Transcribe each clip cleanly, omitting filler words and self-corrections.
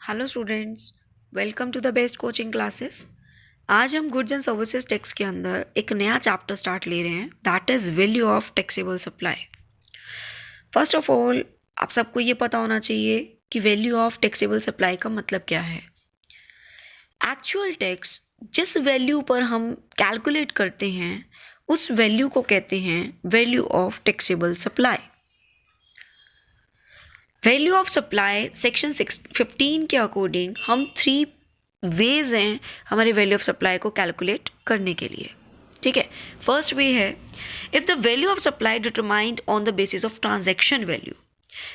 Hello students, welcome to the best coaching classes. आज हम goods and services tax के अंदर एक नया चैप्टर स्टार्ट ले रहे हैं, that is value of taxable supply. First of all, आप सबको ये पता होना चाहिए कि वैल्यू ऑफ टैक्सेबल सप्लाई का मतलब क्या है। एक्चुअल टैक्स जिस वैल्यू पर हम कैलकुलेट करते हैं उस वैल्यू को कहते हैं value of taxable supply. Value of supply section 15 के अकॉर्डिंग हम 3 वेज हैं हमारे वैल्यू ऑफ सप्लाई को कैलकुलेट करने के लिए। ठीक है, फर्स्ट वे है if the value of supply determined on the basis of transaction value.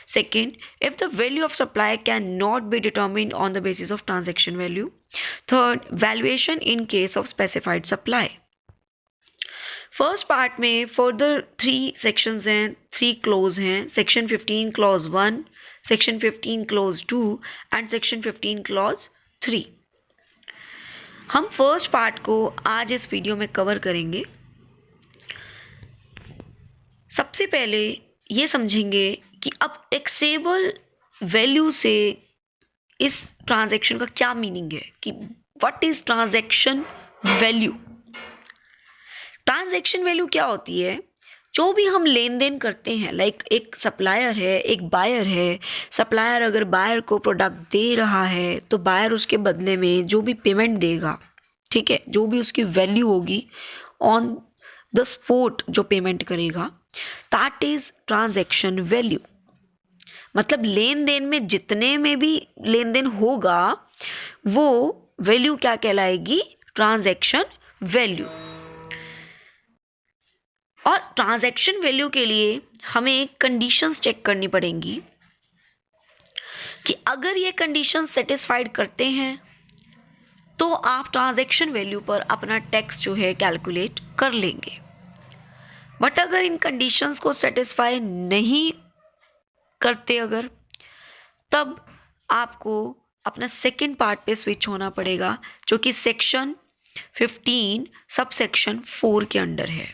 Second, if the value of supply can not be determined on the basis of transaction value. Third, valuation in case of specified supply. First part में further 3 sections हैं, 3 close हैं, section 15 clause 1, section 15 clause 2 and section 15 clause 3। हम first part को आज इस video में cover करेंगे। सबसे पहले ये समझेंगे कि अब टैक्सेबल वैल्यू से इस ट्रांजैक्शन का क्या मीनिंग है, कि what is transaction value. Transaction value क्या होती है? जो भी हम लेन देन करते हैं, लाइक एक सप्लायर है, एक बायर है। सप्लायर अगर बायर को प्रोडक्ट दे रहा है तो बायर उसके बदले में जो भी पेमेंट देगा, ठीक है, जो भी उसकी वैल्यू होगी ऑन द स्पॉट जो पेमेंट करेगा, दैट इज ट्रांजैक्शन वैल्यू। मतलब लेन देन में जितने में भी लेन देन होगा वो वैल्यू क्या कहलाएगी? Transaction value. और ट्रांजैक्शन वैल्यू के लिए हमें कंडीशंस चेक करनी पड़ेंगी कि अगर ये कंडीशंस सेटिस्फाइड करते हैं तो आप ट्रांजैक्शन वैल्यू पर अपना टैक्स जो है कैलकुलेट कर लेंगे। बट अगर इन कंडीशंस को सेटिस्फाई नहीं करते अगर, तब आपको अपना सेकंड पार्ट पे स्विच होना पड़ेगा, जो कि सेक्शन 15 सब सेक्शन 4 के अंडर है।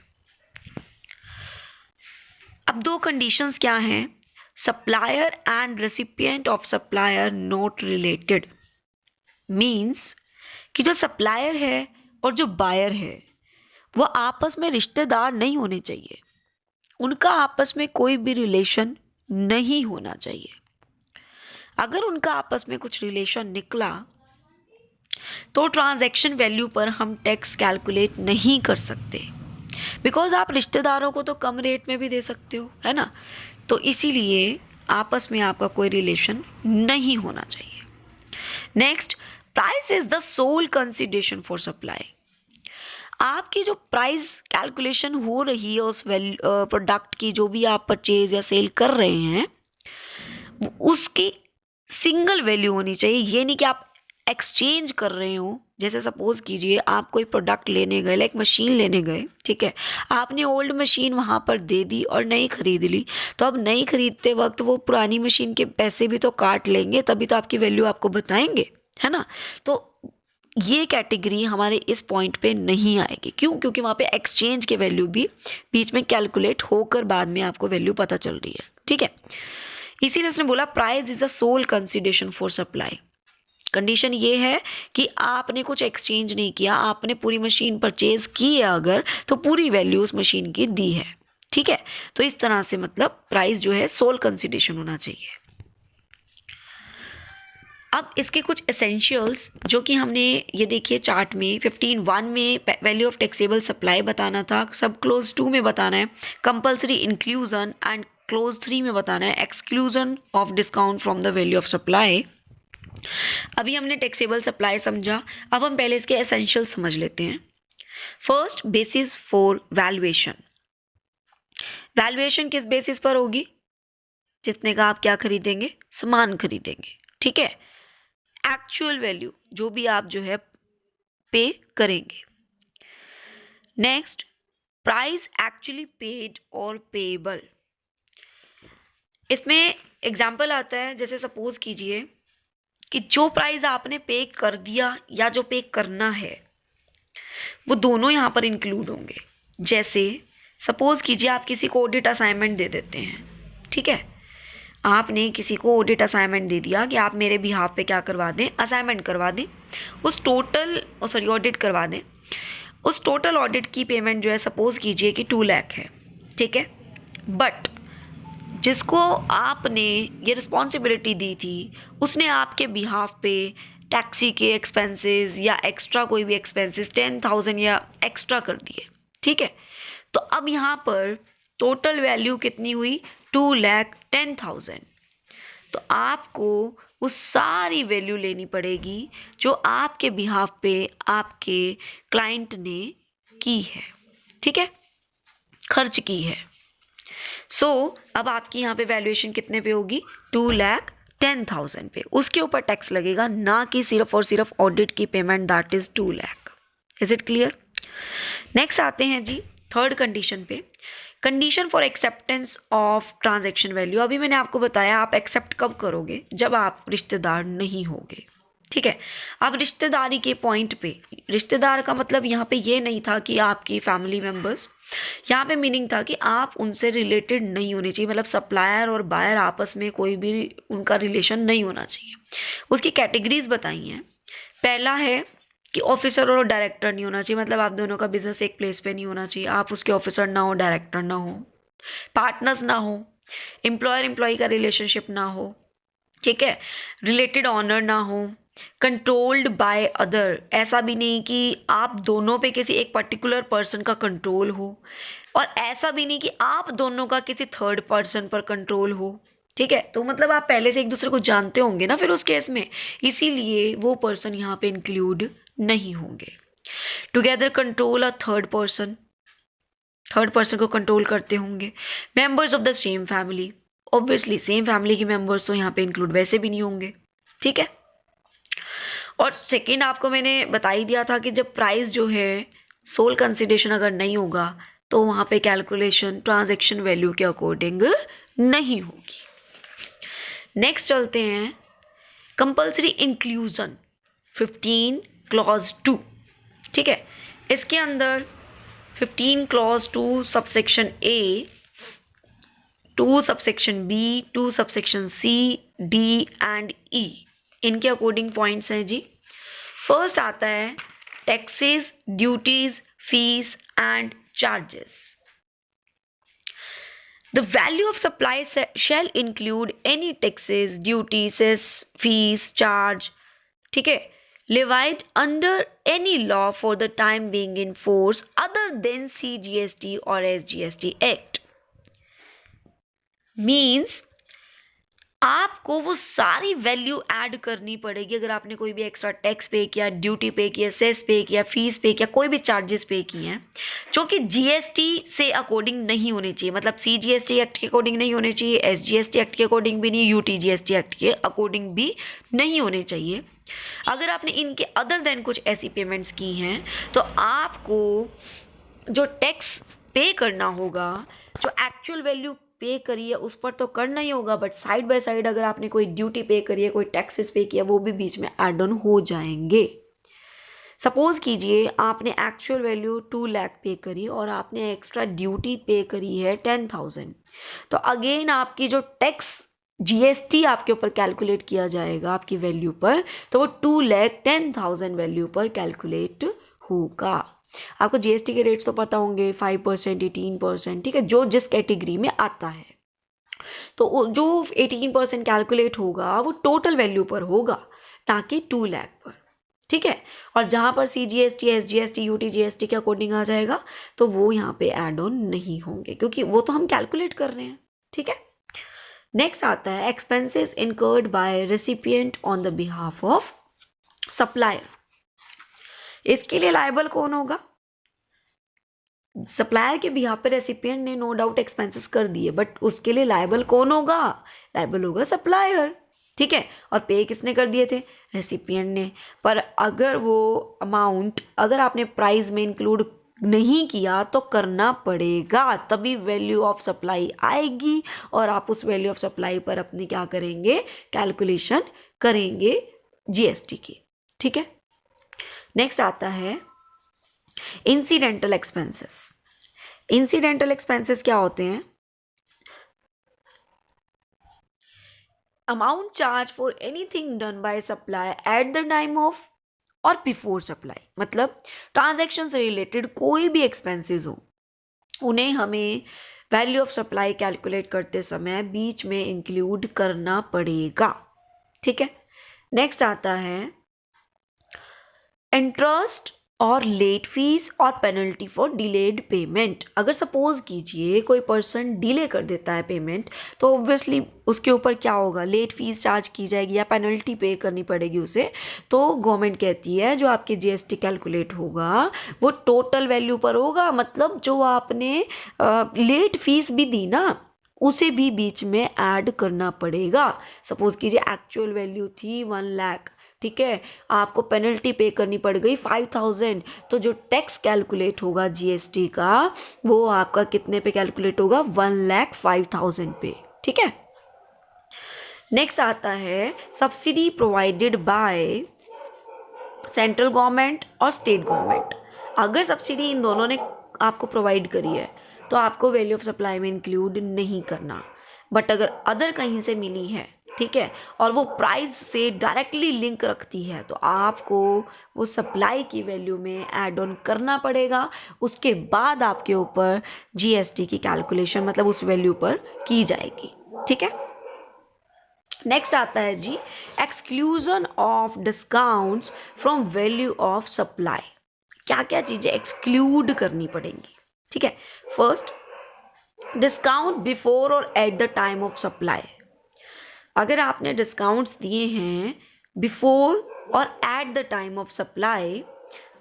अब 2 कंडीशंस क्या हैं? Supplier and recipient of supplier not related. Means कि जो सप्लायर है और जो बायर है वो आपस में रिश्तेदार नहीं होने चाहिए, उनका आपस में कोई भी रिलेशन नहीं होना चाहिए। अगर उनका आपस में कुछ रिलेशन निकला तो ट्रांजैक्शन वैल्यू पर हम टैक्स कैलकुलेट नहीं कर सकते, बिकॉज आप रिश्तेदारों को तो कम रेट में भी दे सकते हो, है ना। तो इसीलिए आपस में आपका कोई रिलेशन नहीं होना चाहिए। Next, price is the sole consideration for supply. आपकी जो प्राइस कैलकुलेशन हो रही है उस प्रोडक्ट की, जो भी आप परचेज या सेल कर रहे हैं, उसकी सिंगल वैल्यू होनी चाहिए। ये नहीं कि आप एक्सचेंज कर रहे हो। जैसे सपोज कीजिए आप कोई प्रोडक्ट लेने गए, लाइक मशीन लेने गए, ठीक है, आपने ओल्ड मशीन वहाँ पर दे दी और नई खरीद ली, तो अब नई खरीदते वक्त वो पुरानी मशीन के पैसे भी तो काट लेंगे, तभी तो आपकी वैल्यू आपको बताएंगे, है ना। तो ये कैटेगरी हमारे इस पॉइंट पे नहीं आएगी। क्यों? क्योंकि वहाँ पे एक्सचेंज के वैल्यू भी बीच में कैलकुलेट होकर बाद में आपको वैल्यू पता चल रही है, ठीक है। इसीलिए उसने बोला price is the sole consideration for supply. Condition ये है कि आपने कुछ एक्सचेंज नहीं किया, आपने पूरी मशीन परचेज की है अगर, तो पूरी वैल्यू उस मशीन की दी है, ठीक है। तो इस तरह से मतलब प्राइस जो है सोल कंसिडरेशन होना चाहिए। अब इसके कुछ एसेंशियल्स जो कि हमने ये देखिए चार्ट में 15(1) में वैल्यू ऑफ टैक्सेबल सप्लाई बताना था, सब क्लोज 2 में बताना है कंपल्सरी इंक्लूजन, एंड क्लोज 3 में बताना है exclusion of discount from the value of supply. अभी हमने टैक्सेबल सप्लाई समझा, अब हम पहले इसके एसेंशियल समझ लेते हैं। First, basis for valuation. Valuation किस बेसिस पर होगी? जितने का आप क्या खरीदेंगे? सामान खरीदेंगे, ठीक है। एक्चुअल वैल्यू जो भी आप जो है पे करेंगे। नेक्स्ट, प्राइस एक्चुअली पेड और पेएबल। इसमें एग्जाम्पल आता है, जैसे सपोज कीजिए कि जो प्राइस आपने पे कर दिया या जो पे करना है वो दोनों यहाँ पर इंक्लूड होंगे। जैसे सपोज कीजिए आप किसी को ऑडिट असाइनमेंट दे देते हैं, ठीक है, आपने किसी को ऑडिट असाइनमेंट दे दिया कि आप मेरे बिहाफ पे क्या करवा दें, असाइनमेंट करवा दें, उस टोटल ऑडिट करवा दें। उस टोटल ऑडिट की पेमेंट जो है सपोज कीजिए कि 2 लाख है, ठीक है। बट जिसको आपने ये रिस्पॉन्सिबिलिटी दी थी उसने आपके बिहाफ पे टैक्सी के एक्सपेंसेस या एक्स्ट्रा कोई भी एक्सपेंसेस 10,000 या एक्स्ट्रा कर दिए, ठीक है। तो अब यहाँ पर टोटल वैल्यू कितनी हुई, 2,10,000। तो आपको उस सारी वैल्यू लेनी पड़ेगी जो आपके बिहाफ पे आपके क्लाइंट ने की है, ठीक है, खर्च की है। अब आपकी यहाँ पे वैल्यूएशन कितने पे होगी, 2,10,000 पे। उसके ऊपर टैक्स लगेगा, ना कि सिर्फ और सिर्फ ऑडिट की payment, that is 2 lakh. Is it clear? Next आते हैं जी थर्ड कंडीशन पे, condition for acceptance of transaction value. अभी मैंने आपको बताया आप एक्सेप्ट कब करोगे, जब आप रिश्तेदार नहीं होगे, ठीक है। अब रिश्तेदारी के पॉइंट पे, रिश्तेदार का मतलब यहाँ पे ये नहीं था कि आपकी फैमिली मेम्बर्स, यहाँ पे मीनिंग था कि आप उनसे रिलेटेड नहीं होने चाहिए, मतलब सप्लायर और बायर आपस में कोई भी उनका रिलेशन नहीं होना चाहिए। उसकी कैटेगरीज बताई हैं। पहला है कि ऑफिसर और डायरेक्टर नहीं होना चाहिए, मतलब आप दोनों का बिजनेस एक प्लेस पे नहीं होना चाहिए, आप उसके ऑफिसर ना हो, डायरेक्टर ना हो, पार्टनर्स ना हो, एम्प्लॉयर एम्प्लॉय का रिलेशनशिप ना हो, ठीक है, रिलेटेड ऑनर ना हो, कंट्रोल्ड बाय अदर, ऐसा भी नहीं कि आप दोनों पे किसी एक पर्टिकुलर पर्सन का कंट्रोल हो, और ऐसा भी नहीं कि आप दोनों का किसी थर्ड पर्सन पर कंट्रोल हो, ठीक है। तो मतलब आप पहले से एक दूसरे को जानते होंगे ना फिर उस केस में, इसीलिए वो पर्सन यहाँ पे इंक्लूड नहीं होंगे। Together control a third person, third person को कंट्रोल करते होंगे। Members of the same family, obviously same family के मेंबर्स तो यहाँ पे इंक्लूड वैसे भी नहीं होंगे, ठीक है। और सेकेंड आपको मैंने बता ही दिया था कि जब प्राइस जो है सोल कंसिडरेशन अगर नहीं होगा तो वहाँ पे कैलकुलेशन ट्रांजैक्शन वैल्यू के अकॉर्डिंग नहीं होगी। नेक्स्ट चलते हैं कंपल्सरी इंक्लूजन 15 क्लॉज 2, ठीक है। इसके अंदर 15 clause 2 subsection A, 2 subsection B, 2 subsection C, D and E, इनके अकॉर्डिंग पॉइंट्स हैं जी। फर्स्ट आता है taxes, duties, fees and charges. The value of supply shall include any taxes, duties, cess, fees, charge, ठीक है, levied under any law for the time being in force other than CGST or SGST Act. Means आपको वो सारी value add करनी पड़ेगी अगर आपने कोई भी एक्स्ट्रा टैक्स पे किया, ड्यूटी पे किया, सेस पे किया, फीस पे किया, कोई भी चार्जेस पे किए हैं जो कि जीएसटी से अकॉर्डिंग नहीं होने चाहिए, मतलब सीजीएसटी एक्ट के अकॉर्डिंग नहीं होने चाहिए, एसजीएसटी एक्ट के अकॉर्डिंग भी नहीं, यूटीजीएसटी एक्ट के अकॉर्डिंग भी नहीं होने चाहिए। अगर आपने इनके अदर देन कुछ ऐसी पेमेंट्स की हैं तो आपको जो टैक्स पे करना होगा, जो एक्चुअल वैल्यू पे करी है उस पर तो करना ही होगा, बट साइड बाय साइड अगर आपने कोई ड्यूटी पे करी है, कोई टैक्सेस पे किया, वो भी बीच में एड ऑन हो जाएंगे। सपोज कीजिए आपने एक्चुअल वैल्यू 2 लाख पे करी और आपने एक्स्ट्रा ड्यूटी पे करी है 10,000, तो अगेन आपकी जो टैक्स जीएसटी आपके ऊपर कैलकुलेट किया जाएगा आपकी वैल्यू पर, तो वो 2,10,000 वैल्यू पर कैलकुलेट होगा। आपको जीएसटी के रेट्स तो पता होंगे, 5%, 18%, ठीक है, जो जिस कैटेगरी में आता है। तो जो 18% कैलकुलेट होगा वो टोटल वैल्यू पर होगा, ताकि 2 लाख पर, ठीक है। और जहाँ पर सीजीएसटी, एसजीएसटी, यूटीजीएसटी के अकॉर्डिंग आ जाएगा तो वो यहाँ पे ऐड ऑन नहीं होंगे, क्योंकि वो तो हम कैलकुलेट कर रहे हैं, ठीक है। नेक्स्ट आता है expenses incurred by recipient on the behalf of supplier. इसके लिए लायबल कौन होगा? सप्लायर के बिहाफ पे रेसिपिएंट ने नो डाउट एक्सपेंसेस कर दिए, बट उसके लिए लायबल कौन होगा? लायबल होगा सप्लायर, ठीक है। और पे किसने कर दिए थे? रेसिपिएंट ने। पर अगर वो अमाउंट अगर आपने प्राइस में इंक्लूड नहीं किया तो करना पड़ेगा, तभी वैल्यू ऑफ सप्लाई आएगी और आप उस वैल्यू ऑफ सप्लाई पर अपनी क्या करेंगे? कैलकुलेशन करेंगे जीएसटी की, ठीक है। नेक्स्ट आता है इंसिडेंटल एक्सपेंसेस। इंसिडेंटल एक्सपेंसेस क्या होते हैं? Amount charge for anything done by supplier eight the time of और बिफोर सप्लाई, मतलब ट्रांजैक्शन से रिलेटेड कोई भी एक्सपेंसेस हो उन्हें हमें वैल्यू ऑफ सप्लाई कैलकुलेट करते समय बीच में इंक्लूड करना पड़ेगा। ठीक है, नेक्स्ट आता है इंटरेस्ट और लेट फीस और पेनल्टी फॉर डिलेड पेमेंट। अगर सपोज कीजिए कोई पर्सन डिले कर देता है पेमेंट, तो ऑब्वियसली उसके ऊपर क्या होगा, लेट फीस चार्ज की जाएगी या पेनल्टी पे करनी पड़ेगी उसे। तो गवर्नमेंट कहती है जो आपके जीएसटी कैलकुलेट होगा वो टोटल वैल्यू पर होगा, मतलब जो आपने लेट फीस भी दी ना उसे भी बीच में ऐड करना पड़ेगा। सपोज कीजिए एक्चुअल वैल्यू थी 1 लाख, ठीक है, आपको पेनल्टी पे करनी पड़ गई 5000, तो जो टैक्स कैलकुलेट होगा जीएसटी का वो आपका कितने पे कैलकुलेट होगा, 1,05,000 पे। ठीक है, नेक्स्ट आता है subsidy provided by central government और स्टेट गवर्नमेंट। अगर सब्सिडी इन दोनों ने आपको प्रोवाइड करी है तो आपको वैल्यू ऑफ सप्लाई में इंक्लूड नहीं करना, बट अगर अदर कहीं से मिली है, ठीक है, और वो प्राइस से डायरेक्टली लिंक रखती है तो आपको वो सप्लाई की वैल्यू में ऐड ऑन करना पड़ेगा। उसके बाद आपके ऊपर जीएसटी की कैलकुलेशन मतलब उस वैल्यू पर की जाएगी। ठीक है, नेक्स्ट आता है जी exclusion of discounts from value of supply. क्या क्या चीज़ें एक्सक्लूड करनी पड़ेंगी। ठीक है, first discount before or at the time of supply. अगर आपने डिस्काउंट्स दिए हैं before or at the time of supply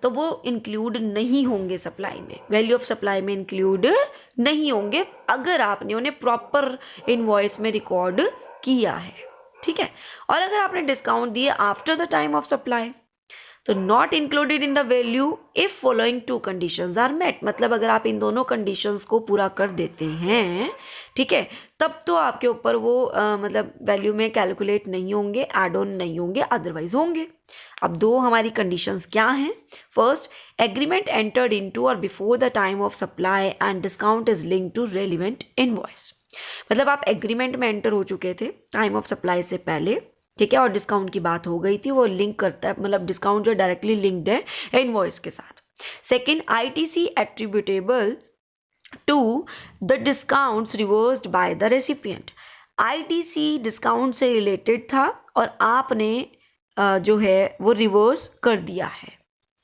तो वो इंक्लूड नहीं होंगे सप्लाई में, वैल्यू ऑफ सप्लाई में इंक्लूड नहीं होंगे अगर आपने उन्हें प्रॉपर इनवॉइस में रिकॉर्ड किया है। ठीक है, और अगर आपने डिस्काउंट दिए after the time of supply तो not included in the value if following 2 conditions are met, मतलब अगर आप इन दोनों कंडीशंस को पूरा कर देते हैं, ठीक है, तब तो आपके ऊपर वो मतलब वैल्यू में कैलकुलेट नहीं होंगे, एड ऑन नहीं होंगे, अदरवाइज होंगे। अब दो हमारी कंडीशंस क्या हैं, फर्स्ट एग्रीमेंट एंटर्ड इनटू और before the time of supply and discount is linked to relevant invoice, मतलब आप एग्रीमेंट में एंटर हो चुके थे टाइम ऑफ सप्लाई से पहले, ठीक है, और डिस्काउंट की बात हो गई थी, वो लिंक करता है, मतलब डिस्काउंट जो डायरेक्टली लिंक्ड है इनवॉइस के साथ। Second ITC attributable to the discounts reversed by the recipient. ITC discount से रिलेटेड था और आपने जो है वो रिवर्स कर दिया है।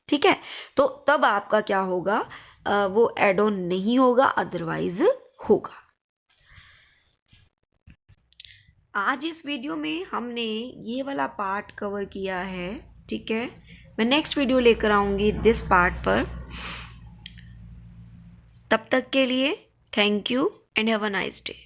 ठीक है, तो तब आपका क्या होगा, वो एड ऑन नहीं होगा, अदरवाइज होगा। आज इस वीडियो में हमने ये वाला पार्ट कवर किया है। ठीक है, मैं नेक्स्ट वीडियो लेकर आऊँगी दिस पार्ट पर। तब तक के लिए thank you and have a nice day.